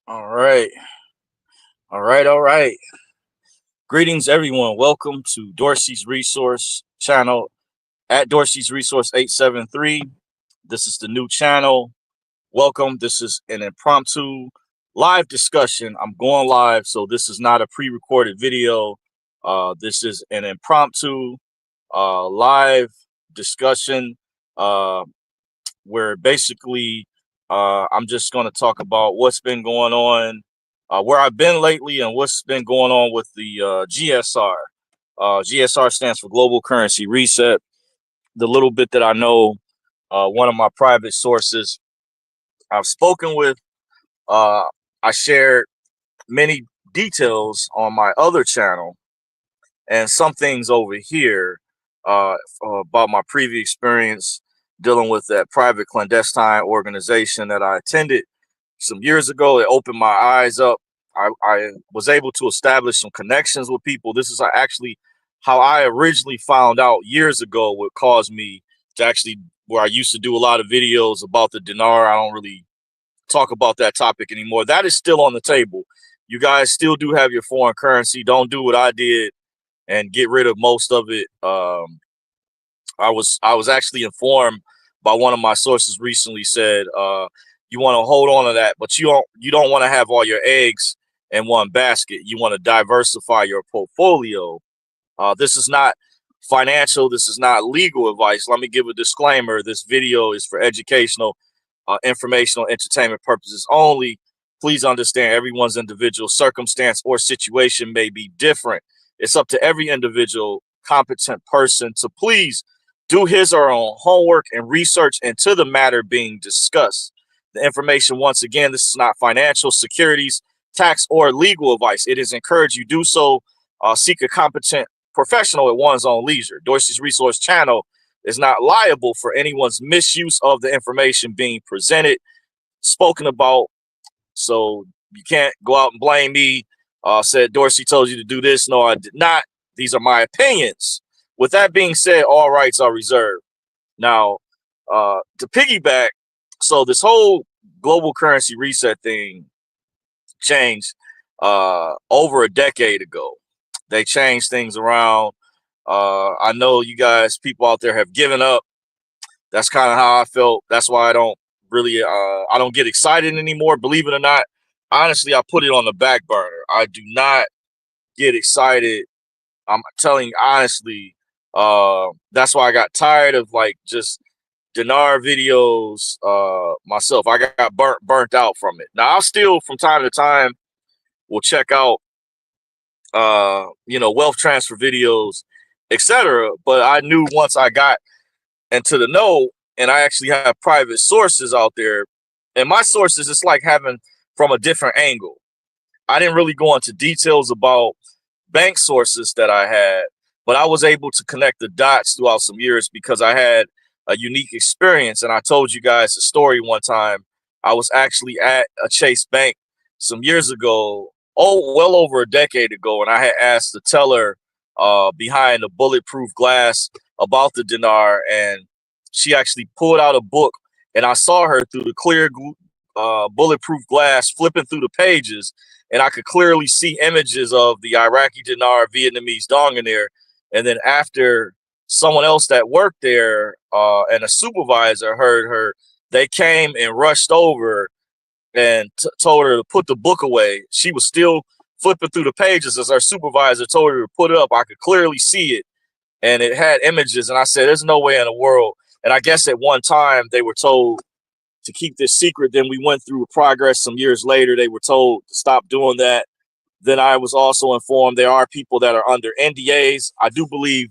All right. All right. Greetings, everyone. Welcome to Dorsey's Resource channel at Dorsey's Resource 873. This is the new channel. Welcome. This is an impromptu live discussion. I'm going live, so this is not a pre recorded video. This is an impromptu live discussion uh, where basically I'm just going to talk about what's been going on, where I've been lately, and what's been going on with the GSR. GSR stands for Global Currency Reset. The little bit that I know, one of my private sources I've spoken with, uh, I shared many details on my other channel and some things over here about my previous experience dealing with that private clandestine organization that I attended some years ago. It opened my eyes up. I was able to establish some connections with people. This is actually how I originally found out years ago what caused me to actually, where I used to do a lot of videos about the dinar. I don't really talk about that topic anymore. That is still on the table. You guys still do have your foreign currency. Don't do what I did and get rid of most of it. I was actually informed by one of my sources recently, said you want to hold on to that, but you don't want to have all your eggs in one basket. You want to diversify your portfolio. This is not financial. This is not legal advice. Let me give a disclaimer. This video is for educational, informational, entertainment purposes only. Please understand everyone's individual circumstance or situation may be different. It's up to every individual competent person to please do his or her own homework and research into the matter being discussed. The information, once again, this is not financial, securities, tax, or legal advice. It is encouraged you do so. Seek a competent professional at one's own leisure. Dorsey's Resource channel is not liable for anyone's misuse of the information being presented, spoken about. So you can't go out and blame me. Said Dorsey told you to do this. No, I did not. These are my opinions. With that being said, all rights are reserved. Now, to piggyback, so this whole global currency reset thing changed over a decade ago. They changed things around. I know you guys, people out there, have given up. That's kind of how I felt. That's why I don't get excited anymore. Believe it or not, honestly, I put it on the back burner. I do not get excited. I'm telling you honestly, that's why I got tired of like just dinar videos myself. I got burnt out from it. Now I still from time to time will check out wealth transfer videos, etc. But I knew once I got into the know, and I actually have private sources out there, and my sources, it's like having from a different angle. I didn't really go into details about bank sources that I had, but I was able to connect the dots throughout some years because I had a unique experience. And I told you guys a story one time. I was actually at a Chase Bank some years ago, well over a decade ago, and I had asked the teller behind the bulletproof glass about the dinar, and she actually pulled out a book, and I saw her through the clear bulletproof glass flipping through the pages, and I could clearly see images of the Iraqi dinar, Vietnamese dong in there. And then after someone else that worked there and a supervisor heard her, they came and rushed over and told her to put the book away. She was still flipping through the pages as our supervisor told her to put it up. I could clearly see it, and it had images. And I said, there's no way in the world. And I guess at one time they were told to keep this secret. Then we went through progress some years later. They were told to stop doing that. Then I was also informed there are people that are under NDAs. I do believe,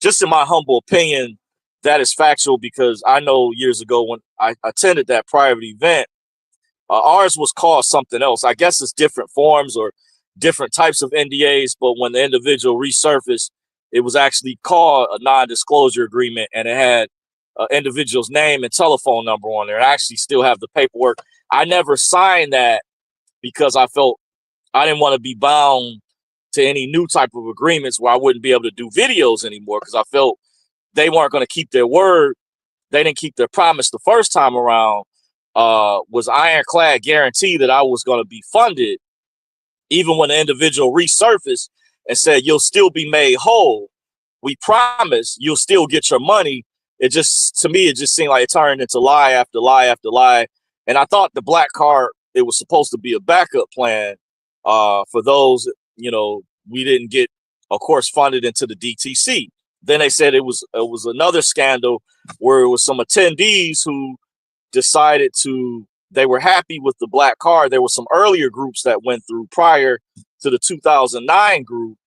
just in my humble opinion, that is factual because I know years ago when I attended that private event, ours was called something else. I guess it's different forms or different types of NDAs, but when the individual resurfaced, it was actually called a non-disclosure agreement, and it had individual's name and telephone number on there. I actually still have the paperwork. I never signed that because I felt I didn't want to be bound to any new type of agreements where I wouldn't be able to do videos anymore because I felt they weren't going to keep their word. They didn't keep their promise the first time around. was ironclad guarantee that I was going to be funded, even when the individual resurfaced and said, you'll still be made whole. We promise you'll still get your money. It just, to me, it just seemed like it turned into lie after lie after lie. And I thought the black card, it was supposed to be a backup plan for those, we didn't get, of course, funded into the DTC. Then they said it was another scandal where it was some attendees who decided they were happy with the black card. There were some earlier groups that went through prior to the 2009 group,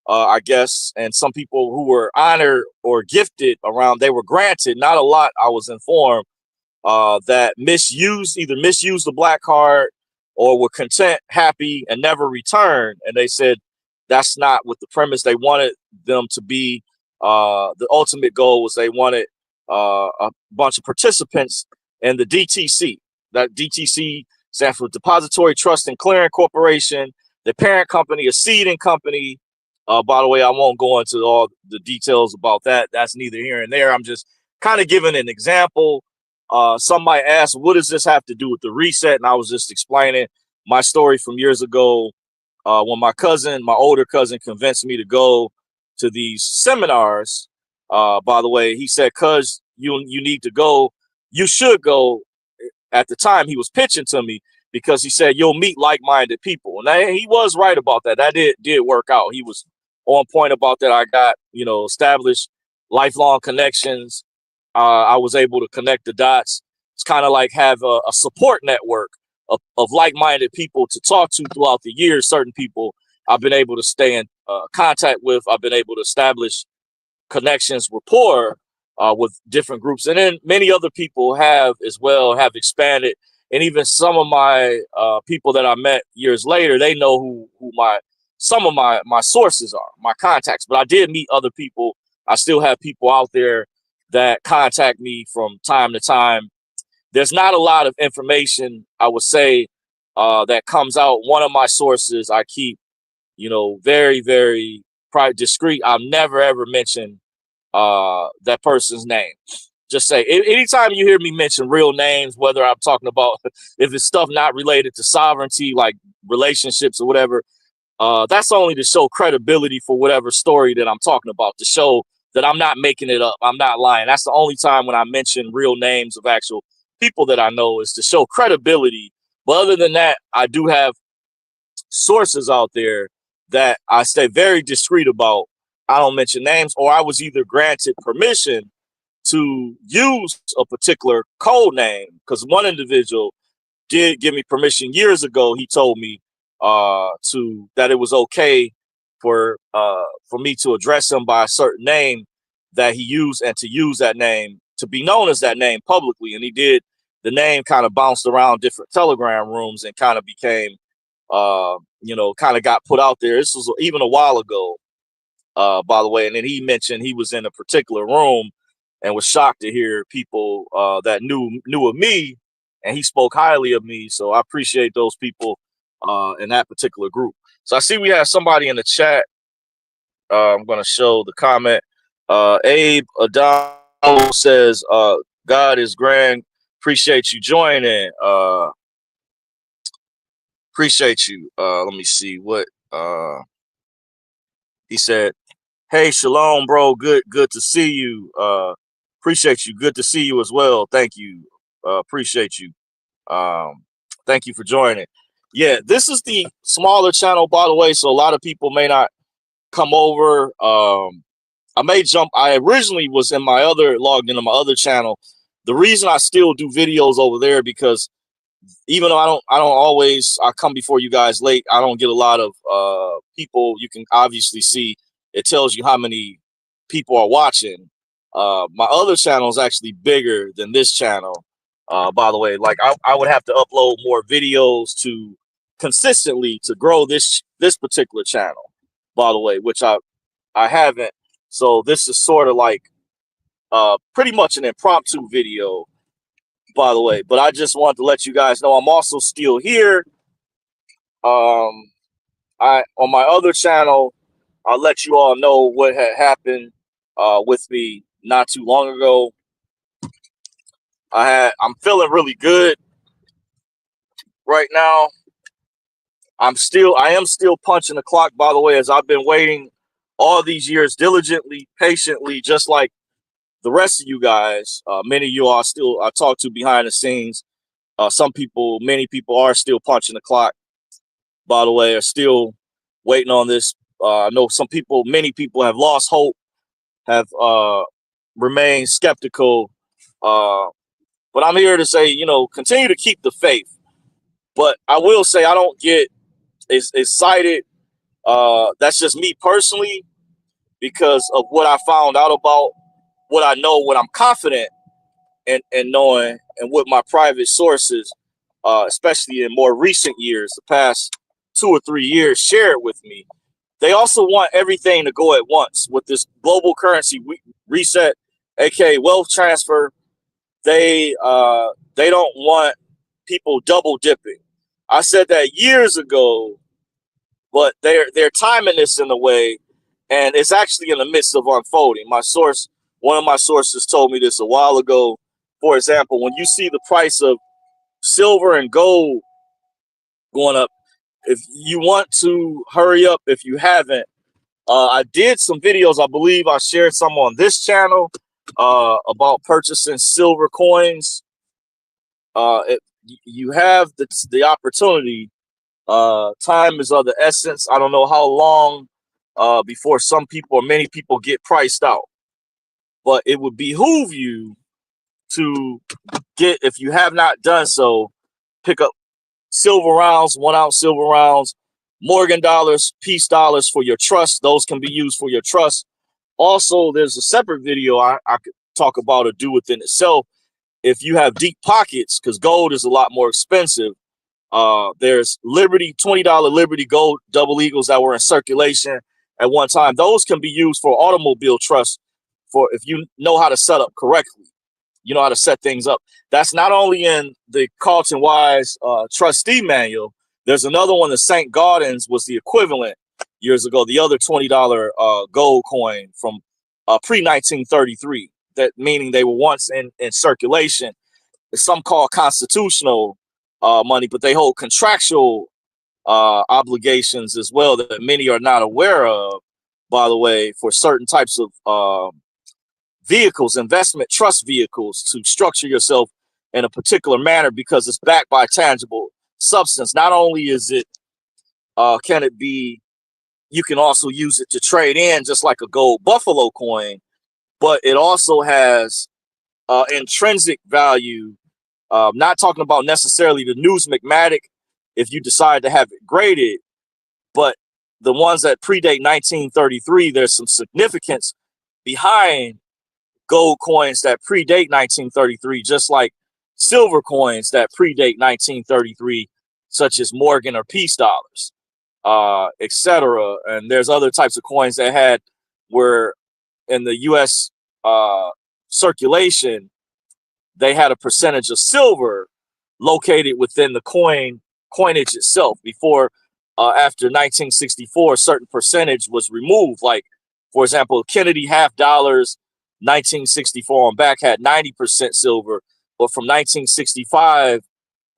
I guess, and some people who were honored or gifted around, they were granted, not a lot, I was informed, that either misused the black card or were content, happy, and never returned. And they said that's not what the premise. They wanted them to be, the ultimate goal was they wanted a bunch of participants in the DTC. That DTC stands for Depository Trust and Clearing Corporation. The parent company, a seeding company. By the way, I won't go into all the details about that. That's neither here and there. I'm just kind of giving an example. Some might ask, what does this have to do with the reset? And I was just explaining my story from years ago when my older cousin, convinced me to go to these seminars. By the way, he said, cuz you need to go, you should go. At the time, he was pitching to me because he said, you'll meet like-minded people. And he was right about that. That did work out. He was on point about that. I got, established lifelong connections. I was able to connect the dots. It's kind of like have a support network of like-minded people to talk to throughout the years. Certain people I've been able to stay in contact with. I've been able to establish connections, rapport with different groups. And then many other people have expanded. And even some of my people that I met years later, they know who some of my sources are, my contacts. But I did meet other people. I still have people out there that contact me from time to time. There's not a lot of information, I would say, that comes out. One of my sources I keep, very, very discreet. I've never, ever mentioned that person's name. Just say, anytime you hear me mention real names, whether I'm talking about, if it's stuff not related to sovereignty, like relationships or whatever, that's only to show credibility for whatever story that I'm talking about, to show that I'm not making it up. I'm not lying. That's the only time when I mention real names of actual people that I know, is to show credibility. But other than that, I do have sources out there that I stay very discreet about. I don't mention names, or I was either granted permission to use a particular code name, because one individual did give me permission years ago. He told me that it was okay for me to address him by a certain name that he used, and to use that name, to be known as that name publicly. And he did. The name kind of bounced around different Telegram rooms and kind of became, kind of got put out there. This was even a while ago, by the way. And then he mentioned he was in a particular room and was shocked to hear people that knew of me, and he spoke highly of me. So I appreciate those people in that particular group. So I see we have somebody in the chat. I'm going to show the comment. Abe Adamo says, God is grand. Appreciate you joining. Appreciate you. Let me see what he said. Hey, shalom, bro. Good to see you. Appreciate you. Good to see you as well. Thank you. Appreciate you. Thank you for joining. Yeah, this is the smaller channel, by the way, so a lot of people may not come over. I may jump. I originally was logged into my other channel. The reason I still do videos over there, because even though I don't always, I come before you guys late, I don't get a lot of people. You can obviously see, it tells you how many people are watching. My other channel is actually bigger than this channel. By the way, like I would have to upload more videos to consistently to grow this particular channel, by the way, which I haven't. So this is sort of like pretty much an impromptu video, by the way. But I just wanted to let you guys know I'm also still here. On my other channel, I'll let you all know what had happened with me not too long ago. I'm feeling really good. right now. I am still punching the clock, by the way, as I've been waiting all these years diligently, patiently, just like the rest of you guys. Many of you are still, I talk to behind the scenes. Many people are still punching the clock, by the way, are still waiting on this. I know many people have lost hope, have remained skeptical. But I'm here to say, continue to keep the faith. But I will say I don't get excited. That's just me personally because of what I found out about what I know, what I'm confident in knowing, and what my private sources, especially in more recent years, the past 2 or 3 years, shared with me. They also want everything to go at once with this global currency reset, aka wealth transfer. They don't want people double dipping. I said that years ago, but they're timing this in a way, and it's actually in the midst of unfolding. One of my sources told me this a while ago. For example, when you see the price of silver and gold going up, if you want to hurry up, if you haven't, I did some videos. I believe I shared some on this channel about purchasing silver coins. You have the opportunity. Time is of the essence. I don't know how long before some people or many people get priced out, but it would behoove you to get, if you have not done so, pick up silver rounds, 1 ounce silver rounds, Morgan dollars, peace dollars for your trust. Those can be used for your trust. Also, there's a separate video I could talk about or do within itself. If you have deep pockets, because gold is a lot more expensive, there's Liberty, $20 Liberty gold double eagles that were in circulation at one time. Those can be used for automobile trust, for if you know how to set up correctly. You know how to set things up. That's not only in the Carlton Wise trustee manual. There's another one, the St. Gaudens was the equivalent years ago, the other $20 gold coin from pre-1933, that meaning they were once in circulation. Some call constitutional money, but they hold contractual obligations as well that many are not aware of, by the way, for certain types of vehicles, investment trust vehicles, to structure yourself in a particular manner because it's backed by tangible substance. Not only is it, can it be, you can also use it to trade in just like a gold buffalo coin, but it also has intrinsic value. Not talking about necessarily the numismatic if you decide to have it graded, but the ones that predate 1933, there's some significance behind gold coins that predate 1933, just like silver coins that predate 1933, such as Morgan or peace dollars, etc. And there's other types of coins that were in the U.S. Circulation. They had a percentage of silver located within the coinage itself. Before, after 1964, a certain percentage was removed. Like, for example, Kennedy half dollars, 1964 on back had 90% silver, but from 1965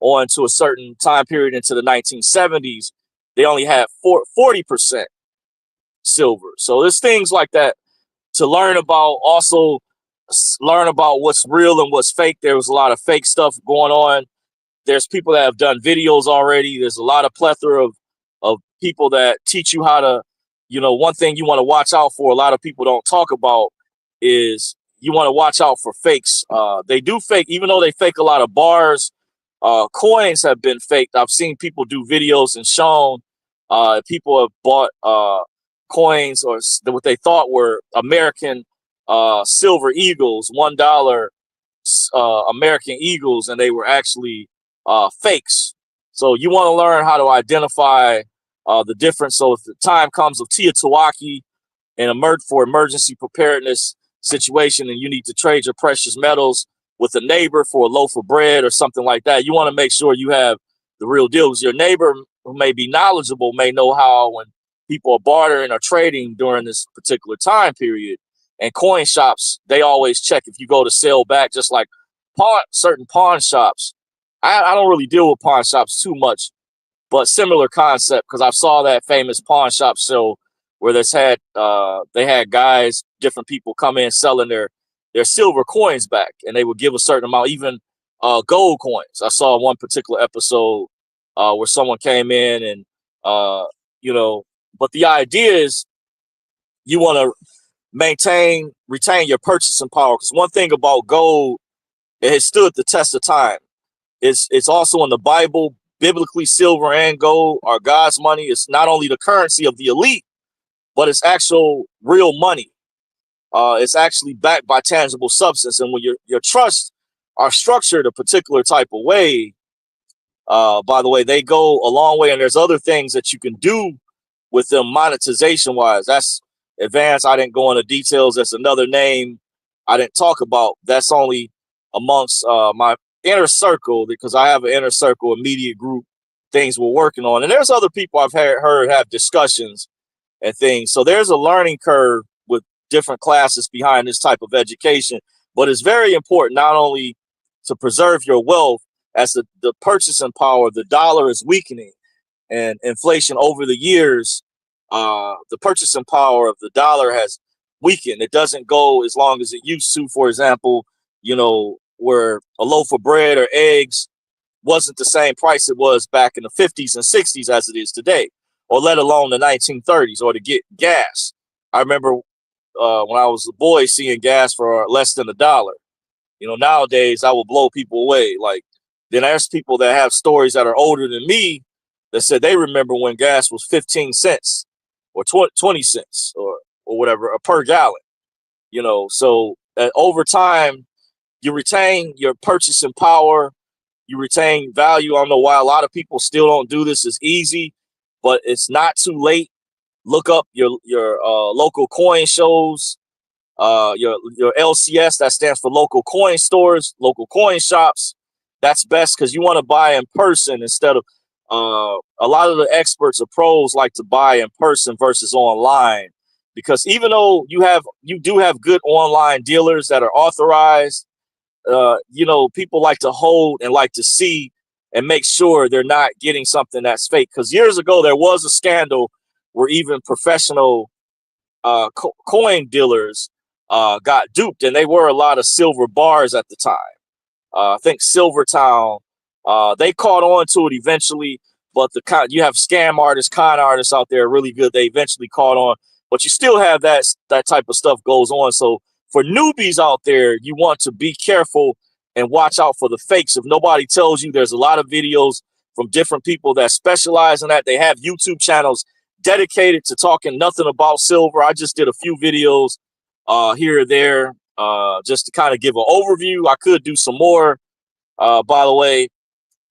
on to a certain time period into the 1970s, they only had 40% silver. So there's things like that to learn about. Also, learn about what's real and what's fake. There was a lot of fake stuff going on. There's people that have done videos already. There's a lot of plethora of people that teach you how to, one thing you want to watch out for, a lot of people don't talk about, is you want to watch out for fakes. They do fake, even though they fake a lot of bars, coins have been faked. I've seen people do videos and shown people have bought coins or what they thought were American silver eagles, $1 American eagles, and they were actually fakes. So you want to learn how to identify the difference. So if the time comes of Teotihuacan and for emergency preparedness situation, and you need to trade your precious metals with a neighbor for a loaf of bread or something like that, you want to make sure you have the real deal. Because your neighbor, who may be knowledgeable, may know how, when people are bartering or trading during this particular time period. And coin shops, they always check if you go to sell back, just like certain pawn shops. I don't really deal with pawn shops too much, but similar concept because I saw that famous pawn shop show where they had guys, different people come in selling their silver coins back, and they would give a certain amount, even gold coins. I saw one particular episode where someone came in and you know, but the idea is you want to retain your purchasing power because one thing about gold, it has stood the test of time. It's also in the Bible. Biblically, silver and gold are God's money. It's not only the currency of the elite, but it's actual real money. It's actually backed by tangible substance. And when your trusts are structured a particular type of way, by the way, they go a long way. And there's other things that you can do with them monetization wise. That's advanced. I didn't go into details. That's another name I didn't talk about. That's only amongst my inner circle, because I have an inner circle immediate group things we're working on. And there's other people I've heard have discussions and things. So there's a learning curve with different classes behind this type of education. But it's very important not only to preserve your wealth, as the purchasing power of the dollar is weakening and inflation over the years, the purchasing power of the dollar has weakened. It doesn't go as long as it used to. For example, where a loaf of bread or eggs wasn't the same price it was back in the 50s and 60s as it is today, or let alone the 1930s, or to get gas. I remember when I was a boy seeing gas for less than $1. Nowadays I will blow people away. Like, then there's people that have stories that are older than me that said they remember when gas was 15 cents or 20 cents or whatever per gallon. So over time, you retain your purchasing power, you retain value. I don't know why a lot of people still don't do this. It's easy, but it's not too late. Look up your local coin shows, your LCS, that stands for local coin stores, local coin shops. That's best because you want to buy in person instead of a lot of the experts or pros like to buy in person versus online, because even though you do have good online dealers that are authorized, people like to hold and like to see and make sure they're not getting something that's fake. Because years ago there was a scandal where even professional coin dealers got duped, and they were a lot of silver bars at the time. I think Silvertown, they caught on to it eventually, but you have scam artists, con artists out there really good. They eventually caught on, but you still have that type of stuff goes on. So for newbies out there, you want to be careful and watch out for the fakes. If nobody tells you, there's a lot of videos from different people that specialize in that. They have YouTube channels dedicated to talking nothing about silver. I just did a few videos here or there just to kind of give an overview. I could do some more, by the way,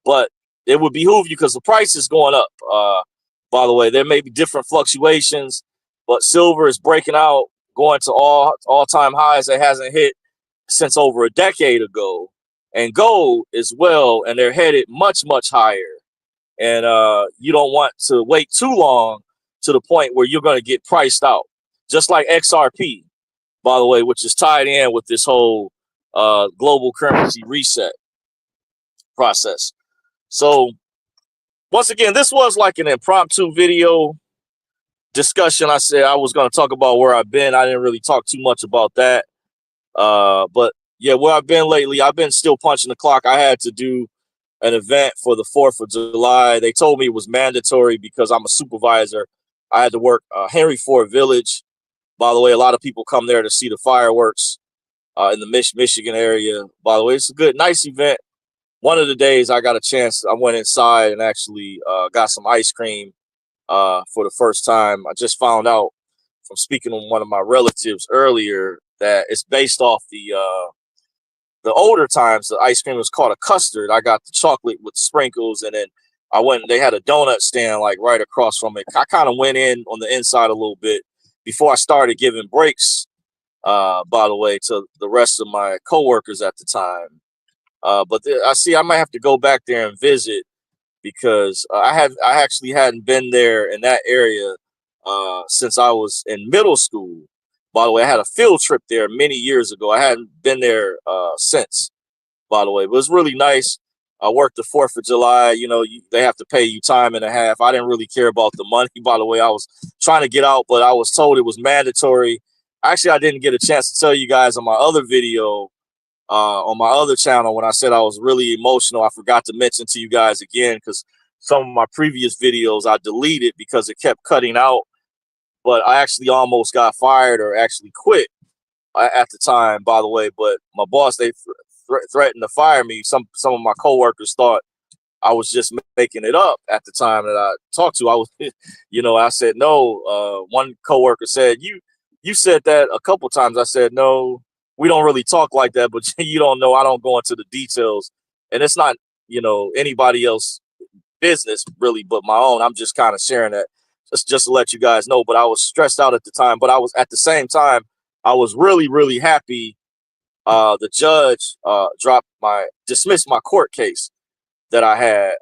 but it would behoove you because the price is going up. By the way, there may be different fluctuations, but silver is breaking out, going to all-time highs it hasn't hit since over a decade ago, and gold as well, and they're headed much, much higher. And you don't want to wait too long to the point where you're going to get priced out, just like XRP, by the way, which is tied in with this whole global currency reset process. So once again, this was like an impromptu video discussion. I said I was going to talk about where I've been. I didn't really talk too much about that. But yeah, where I've been lately, I've been still punching the clock. I had to do an event for the 4th of July. They told me it was mandatory because I'm a supervisor. I had to work Henry Ford Village. By the way, a lot of people come there to see the fireworks in the Michigan area. By the way, it's a good, nice event. One of the days I got a chance, I went inside and actually got some ice cream for the first time. I just found out from speaking to one of my relatives earlier that it's based off the older times. The ice cream was called a custard. I got the chocolate with sprinkles, and then I went and they had a donut stand like right across from it. I kind of went in on the inside a little bit before I started giving breaks, by the way, to the rest of my coworkers at the time. But I might have to go back there and visit because I actually hadn't been there in that area since I was in middle school. By the way, I had a field trip there many years ago. I hadn't been there since, by the way. But it was really nice. I worked the 4th of July. You know, they have to pay you time and a half. I didn't really care about the money, by the way. I was trying to get out, but I was told it was mandatory. Actually, I didn't get a chance to tell you guys on my other video, on my other channel, when I said I was really emotional. I forgot to mention to you guys again, because some of my previous videos I deleted because it kept cutting out. But I actually almost got fired, or actually quit at the time, by the way. But my boss, they threatened to fire me. Some of my coworkers thought I was just making it up at the time that I talked to. I was, you know, I said no. One coworker said, you said that a couple times. I said, no, we don't really talk like that, but you don't know. I don't go into the details, and it's not, you know, anybody else business really, but my own. I'm just kind of sharing that just to let you guys know. But I was stressed out at the time, but I was, at the same time, I was really, really happy. The judge dismissed my court case that I had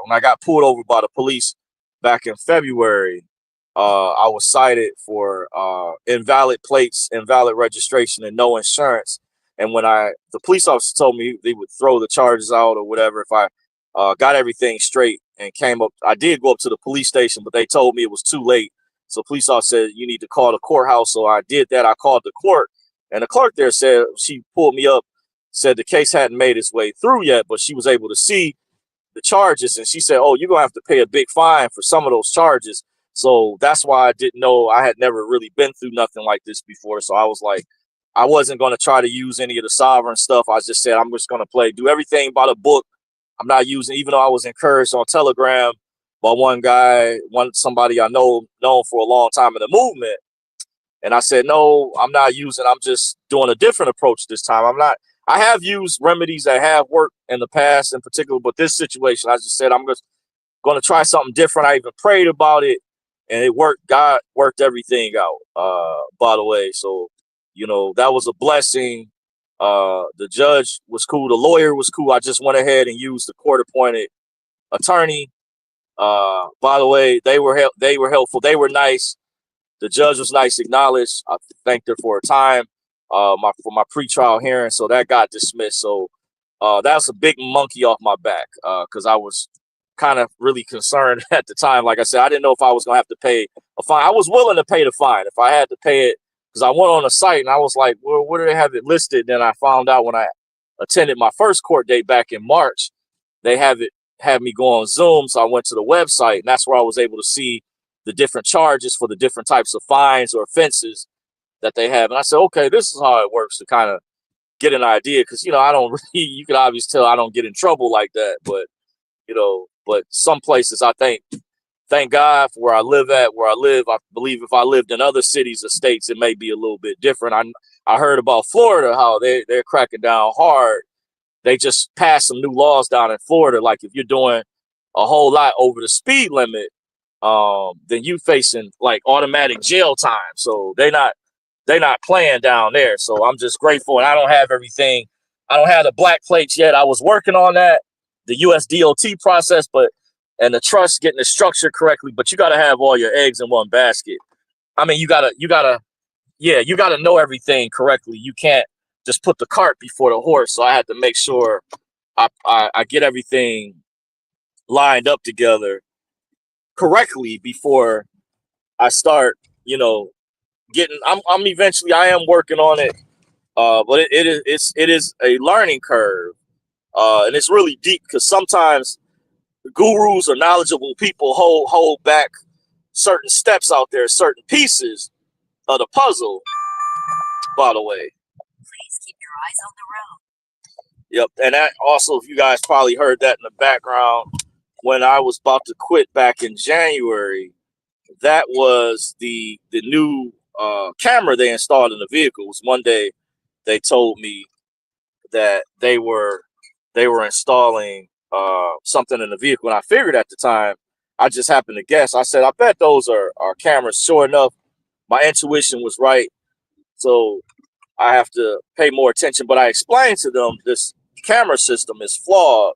when I got pulled over by the police back in February. I was cited for invalid plates, invalid registration, and no insurance. And when the police officer told me they would throw the charges out or whatever if I got everything straight and came up. I did go up to the police station, but they told me it was too late. So police officer said, you need to call the courthouse. So I did that. I called the court, and the clerk there said, she pulled me up, said the case hadn't made its way through yet, but she was able to see the charges. And she said, oh, you're going to have to pay a big fine for some of those charges. So that's why I didn't know. I had never really been through nothing like this before. So I was like, I wasn't going to try to use any of the sovereign stuff. I just said, I'm just going to do everything by the book. I'm not using, even though I was encouraged on Telegram by somebody I known for a long time in the movement. And I said, no, I'm not using, I'm just doing a different approach this time. I have used remedies that have worked in the past in particular, but this situation, I just said, I'm just going to try something different. I even prayed about it, and it worked. God worked everything out, by the way. So, you know, that was a blessing. The judge was cool. The lawyer was cool. I just went ahead and used the court-appointed attorney. By the way, they were helpful. They were nice. The judge was nice, acknowledged. I thanked her for her time, for my pretrial hearing. So that got dismissed. So that's a big monkey off my back, because I was kind of really concerned at the time. Like I said, I didn't know if I was going to have to pay a fine. I was willing to pay the fine if I had to pay it, because I went on the site and I was like, well, where do they have it listed? Then I found out when I attended my first court date back in March, they had me go on Zoom. So I went to the website, and that's where I was able to see the different charges for the different types of fines or offenses that they have. And I said, okay, this is how it works, to kind of get an idea. Because, you know, I don't really, you can obviously tell I don't get in trouble like that. But, you know, but some places, I thank God for where I live. I believe if I lived in other cities or states, it may be a little bit different. I heard about Florida, how they're cracking down hard. They just passed some new laws down in Florida. Like if you're doing a whole lot over the speed limit, then you facing like automatic jail time. So they're not playing down there. So I'm just grateful. And I don't have everything. I don't have the black plates yet. I was working on that, the US DOT process, and the trust, getting the structure correctly. But you got to have all your eggs in one basket. I mean, you gotta know everything correctly. You can't just put the cart before the horse. So I had to make sure I get everything lined up together correctly before I start, you know, I'm eventually, I am working on it. But it is a learning curve. And it's really deep, because sometimes gurus or knowledgeable people hold back certain steps out there, certain pieces of the puzzle, by the way. Please keep your eyes on the road. Yep. And that also, if you guys probably heard that in the background, when I was about to quit back in January, that was the new camera they installed in the vehicle. It was one day they told me that they were installing something in the vehicle. And I figured at the time, I just happened to guess. I said, I bet those are cameras. Sure enough, my intuition was right. So I have to pay more attention. But I explained to them this camera system is flawed.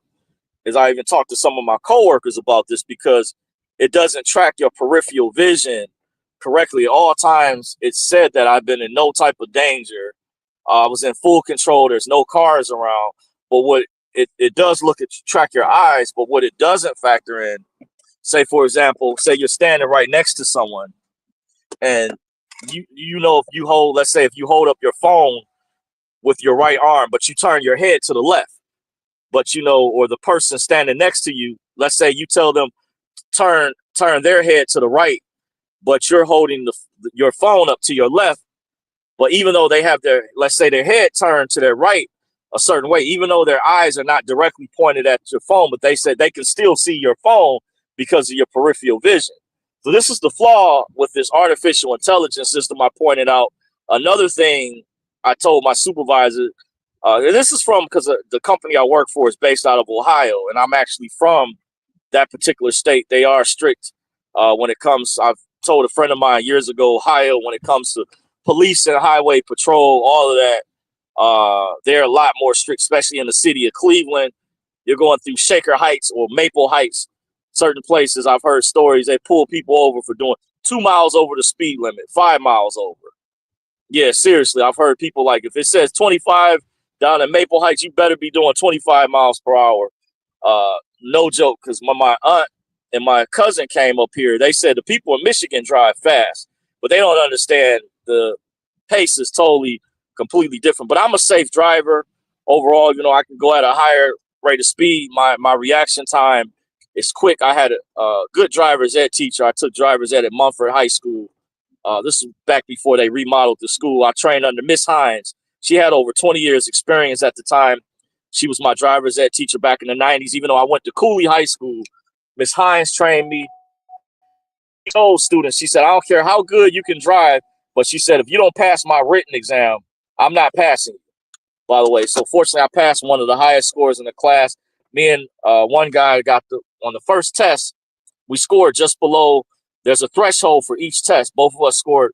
As I even talked to some of my coworkers about this, because it doesn't track your peripheral vision correctly. At all times, it said that I've been in no type of danger. I was in full control. There's no cars around. But what it does look at track your eyes, but what it doesn't factor in, say for example, say you're standing right next to someone, and if you hold, let's say if you hold up your phone with your right arm, but you turn your head to the left, but or the person standing next to you, let's say you tell them turn their head to the right, but you're holding your phone up to your left. But even though they have let's say their head turned to their right a certain way, even though their eyes are not directly pointed at your phone, but they said they can still see your phone because of your peripheral vision. So this is the flaw with this artificial intelligence system I pointed out. Another thing I told my supervisor, and this is from because the company I work for is based out of Ohio, and I'm actually from that particular state. They are strict when it comes. I've told a friend of mine years ago, Ohio, when it comes to police and highway patrol, all of that, they're a lot more strict, especially in the city of Cleveland. You're going through Shaker Heights or Maple Heights, certain places. I've heard stories they pull people over for doing 2 miles over the speed limit, 5 miles over. Yeah, seriously, I've heard people like, if it says 25 down in Maple Heights, you better be doing 25 miles per hour. No joke, because my aunt and my cousin came up here. They said the people in Michigan drive fast, but they don't understand the pace is completely different. But I'm a safe driver overall. I can go at a higher rate of speed. My reaction time is quick. I had a good driver's ed teacher. I took driver's ed at Mumford High School. This is back before they remodeled the school. I trained under Miss Hines. She had over 20 years experience at the time. She was my driver's ed teacher back in the 90s. Even though I went to Cooley High School, Miss Hines trained me. She told students, she said, I don't care how good you can drive, but she said, if you don't pass my written exam, I'm not passing you, by the way. So fortunately, I passed one of the highest scores in the class. Me and one guy got on the first test, we scored just below. There's a threshold for each test. Both of us scored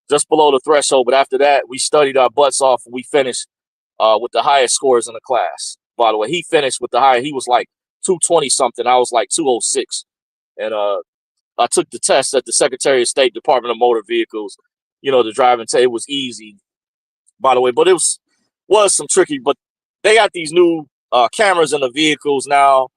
just below the threshold. But after that, we studied our butts off and we finished with the highest scores in the class. By the way, he finished with the high. He was like 220 something. I was like 206. And I took the test at the Secretary of State Department of Motor Vehicles. The driving test, it was easy, by the way. But it was some tricky. But they got these new cameras in the vehicles now.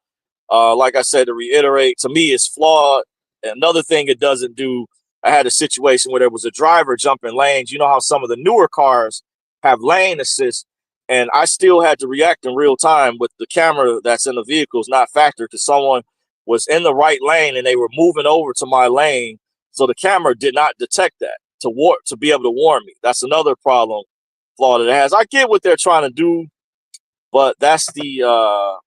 Like I said, to reiterate, to me, it's flawed. Another thing it doesn't do, I had a situation where there was a driver jumping lanes. You know how some of the newer cars have lane assist, and I still had to react in real time with the camera that's in the vehicles not factored, because someone was in the right lane and they were moving over to my lane. So the camera did not detect that to be able to warn me. That's another problem, flaw that it has. I get what they're trying to do, but that's the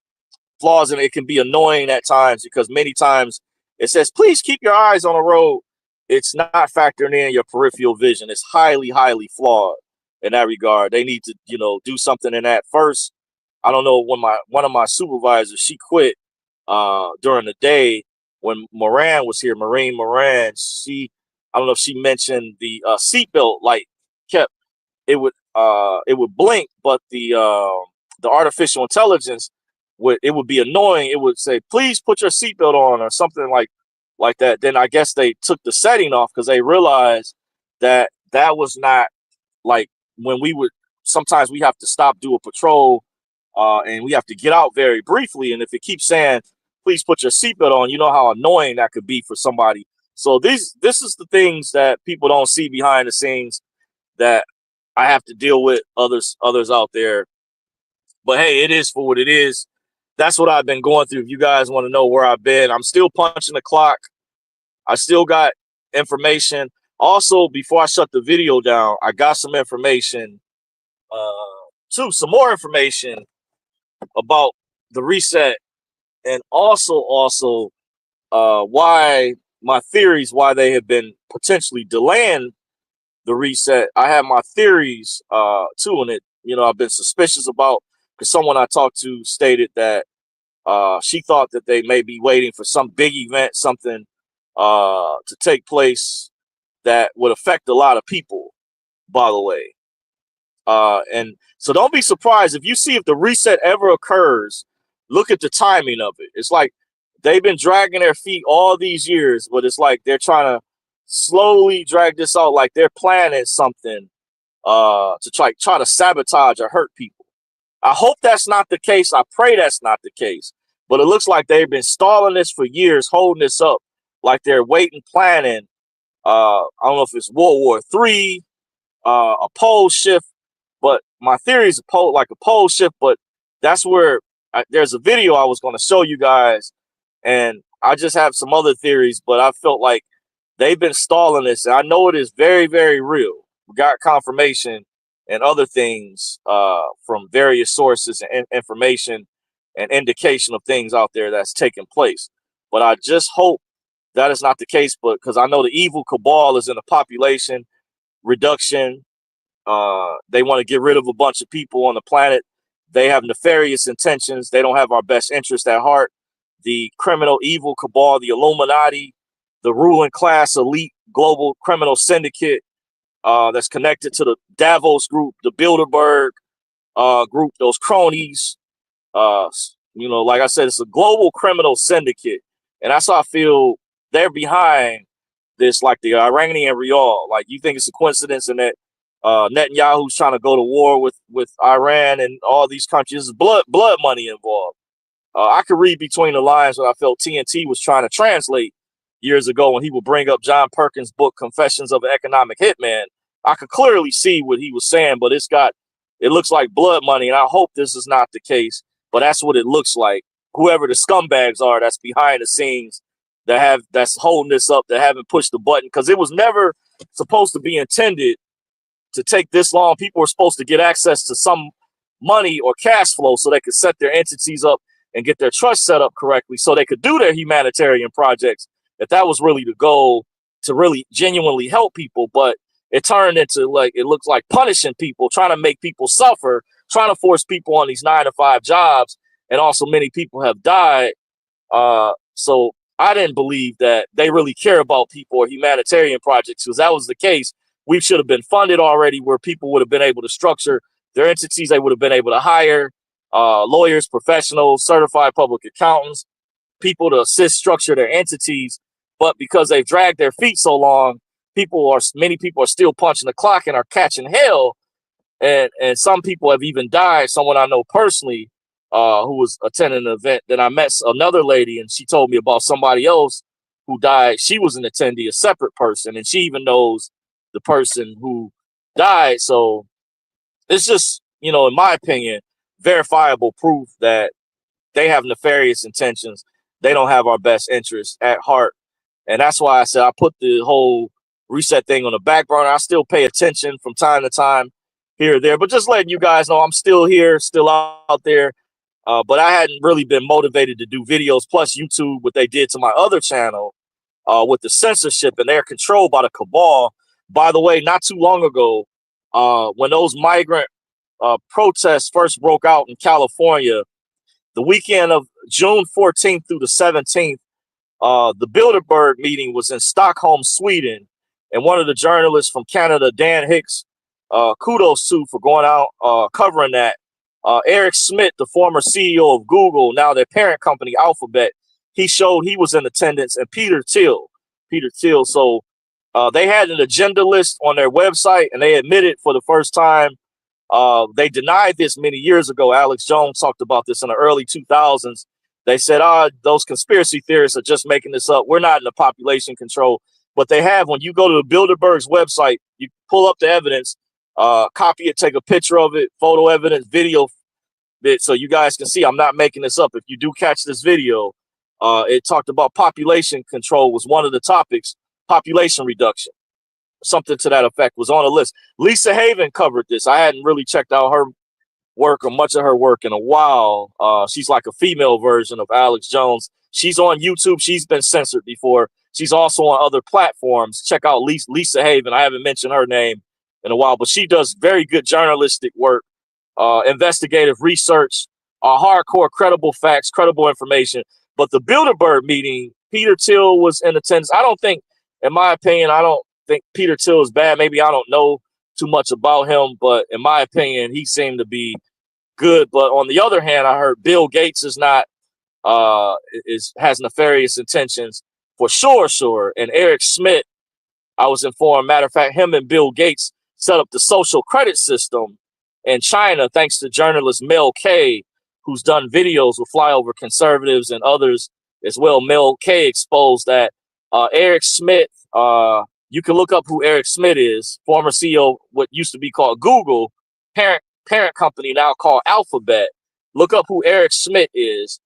flaws, and it can be annoying at times because many times it says, please keep your eyes on the road. It's not factoring in your peripheral vision. It's highly, highly flawed in that regard. They need to, do something in that. First, I don't know, when one of my supervisors, she quit during the day when Moran was here, Marine Moran. I don't know if she mentioned the seatbelt light it would blink, but the artificial intelligence it would be annoying. It would say, please put your seatbelt on or something like that. Then I guess they took the setting off because they realized that was not like when sometimes we have to stop, do a patrol, and we have to get out very briefly. And if it keeps saying, please put your seatbelt on, you know how annoying that could be for somebody. So this is the things that people don't see behind the scenes that I have to deal with others out there. But hey, it is for what it is. That's what I've been going through. If you guys want to know where I've been, I'm still punching the clock. I still got information. Also, before I shut the video down, I got some information, some more information about the reset, and also why my theories, why they have been potentially delaying the reset. I have my theories too, and I've been suspicious about, because someone I talked to stated that she thought that they may be waiting for some big event, something to take place that would affect a lot of people, by the way. And so don't be surprised if you see, if the reset ever occurs, look at the timing of it. It's like they've been dragging their feet all these years, but it's like they're trying to slowly drag this out, like they're planning something to try to sabotage or hurt people. I hope that's not the case. I pray that's not the case. But it looks like they've been stalling this for years, holding this up, like they're waiting, planning. I don't know if it's World War III, a pole shift, but my theory is a pole shift. But that's where there's a video I was going to show you guys, and I just have some other theories. But I felt like they've been stalling this, and I know it is very, very real. We got confirmation and other things from various sources and information and indication of things out there that's taking place. But I just hope that is not the case. But because I know the evil cabal is in the population reduction, they want to get rid of a bunch of people on the planet. They have nefarious intentions. They don't have our best interest at heart. The criminal evil cabal, the Illuminati, the ruling class elite global criminal syndicate that's connected to the Davos group, the Bilderberg group, those cronies. Like I said, it's a global criminal syndicate. And that's how I feel they're behind this, like the Iranian Riyal. Like, you think it's a coincidence in that Netanyahu's trying to go to war with Iran and all these countries? There's blood money involved. I could read between the lines what I felt TNT was trying to translate years ago when he would bring up John Perkins' book, Confessions of an Economic Hitman. I could clearly see what he was saying, but it looks like blood money, and I hope this is not the case, but that's what it looks like. Whoever the scumbags are that's behind the scenes that's holding this up, that haven't pushed the button, because it was never supposed to be intended to take this long. People were supposed to get access to some money or cash flow so they could set their entities up and get their trust set up correctly so they could do their humanitarian projects. That was really the goal, to really genuinely help people. But it turned into, like, it looks like punishing people, trying to make people suffer, trying to force people on these 9-to-5 jobs. And also many people have died. So I didn't believe that they really care about people or humanitarian projects, because that was the case. We should have been funded already, where people would have been able to structure their entities. They would have been able to hire lawyers, professionals, certified public accountants, people to assist structure their entities. But because they've dragged their feet so long, many people are still punching the clock and are catching hell. And some people have even died. Someone I know personally who was attending an event. Then I met another lady, and she told me about somebody else who died. She was an attendee, a separate person, and she even knows the person who died. So it's just, in my opinion, verifiable proof that they have nefarious intentions. They don't have our best interests at heart. And that's why I said I put the whole reset thing on the back burner. I still pay attention from time to time here or there, but just letting you guys know I'm still here, still out there. But I hadn't really been motivated to do videos. Plus YouTube, what they did to my other channel with the censorship, and they're controlled by the cabal. By the way, not too long ago, when those migrant protests first broke out in California, the weekend of June 14th through the 17th, the Bilderberg meeting was in Stockholm, Sweden. And one of the journalists from Canada, Dan Hicks, kudos to for going out covering that. Eric Schmidt, the former CEO of Google, now their parent company, Alphabet, he showed he was in attendance, and Peter Thiel. So they had an agenda list on their website, and they admitted for the first time. They denied this many years ago. Alex Jones talked about this in the early 2000s. They said, those conspiracy theorists are just making this up. We're not in the population control. But they have. When you go to the Bilderberg's website, you pull up the evidence, copy it, take a picture of it, photo evidence, video bit, so you guys can see I'm not making this up. If you do catch this video, it talked about population control was one of the topics. Population reduction, something to that effect, was on the list. Lisa Haven covered this. I hadn't really checked out her work or much of her work in a while. She's like a female version of Alex Jones. She's on YouTube. She's been censored before. She's also on other platforms. Check out Lisa Haven. I haven't mentioned her name in a while, but she does very good journalistic work, investigative research, hardcore, credible facts, credible information. But the Bilderberg meeting, Peter Thiel was in attendance. In my opinion, I don't think Peter Thiel is bad. Maybe I don't know too much about him, but in my opinion, he seemed to be good. But on the other hand, I heard Bill Gates is not has nefarious intentions for sure. And Eric Schmidt, I was informed, matter of fact, him and Bill Gates set up the social credit system in China, thanks to journalist Mel K, who's done videos with flyover conservatives and others as well. Mel K exposed that Eric Schmidt, you can look up who Eric Schmidt is, former CEO of what used to be called Google, parent company now called Alphabet. Look up who Eric Schmidt is.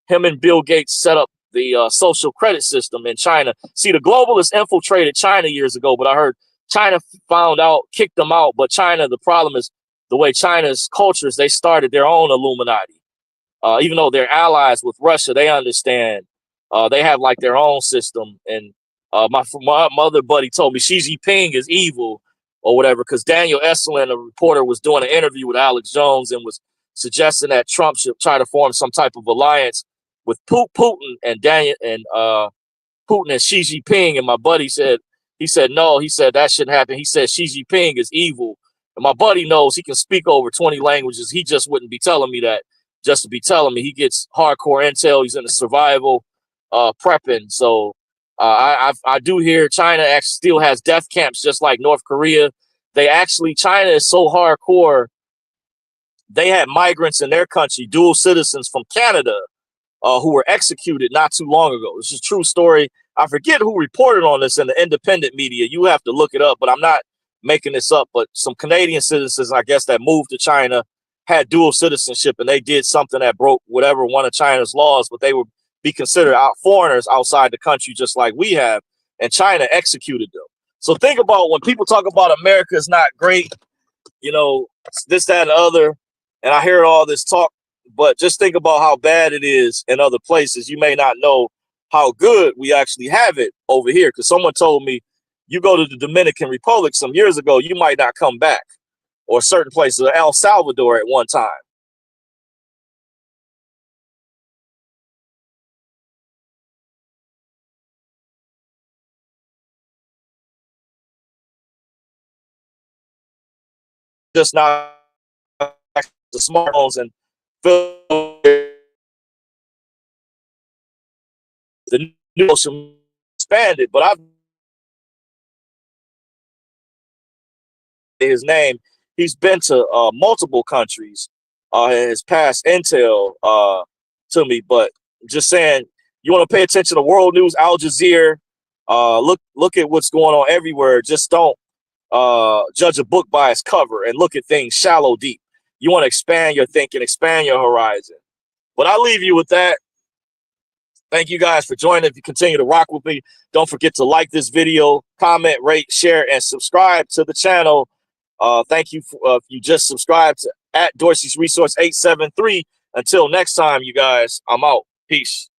Him and Bill Gates set up the social credit system in China. See, the globalists infiltrated China years ago, but I heard China found out, kicked them out. But China, the problem is the way China's culture is, they started their own Illuminati. Even though they're allies with Russia, they understand. They have like their own system. And my mother buddy told me Xi Jinping is evil or whatever, because Daniel Esselin, a reporter, was doing an interview with Alex Jones and was suggesting that Trump should try to form some type of alliance with Putin and Putin and Xi Jinping. And my buddy said, he said, no, he said that shouldn't happen. He said Xi Jinping is evil. And my buddy knows he can speak over 20 languages. He just wouldn't be telling me that just to be telling me. He gets hardcore intel. He's in the survival prepping. So I do hear China actually still has death camps just like North Korea. China is so hardcore. They had migrants in their country, dual citizens from Canada, who were executed not too long ago. This is a true story. I forget who reported on this in the independent media. You have to look it up, but I'm not making this up. But some Canadian citizens, I guess, that moved to China had dual citizenship, and they did something that broke whatever one of China's laws, but they would be considered foreigners outside the country just like we have, and China executed them. So think about when people talk about America is not great, you know, this, that, and the other, and I hear all this talk, but just think about how bad it is in other places. You may not know how good we actually have it over here, because someone told me you go to the Dominican Republic some years ago, you might not come back, or certain places, El Salvador at one time. Just not the smartphones and the new ocean expanded, but I've his name. He's been to multiple countries. Has passed intel to me, but just saying, you want to pay attention to world news, Al Jazeera. Look at what's going on everywhere. Just don't judge a book by its cover and look at things shallow, deep. You want to expand your thinking, expand your horizon. But I'll leave you with that. Thank you guys for joining. If you continue to rock with me, don't forget to like this video, comment, rate, share, and subscribe to the channel. Thank you for if you just subscribed to @Dorsey's Resource 873. Until next time, you guys, I'm out. Peace.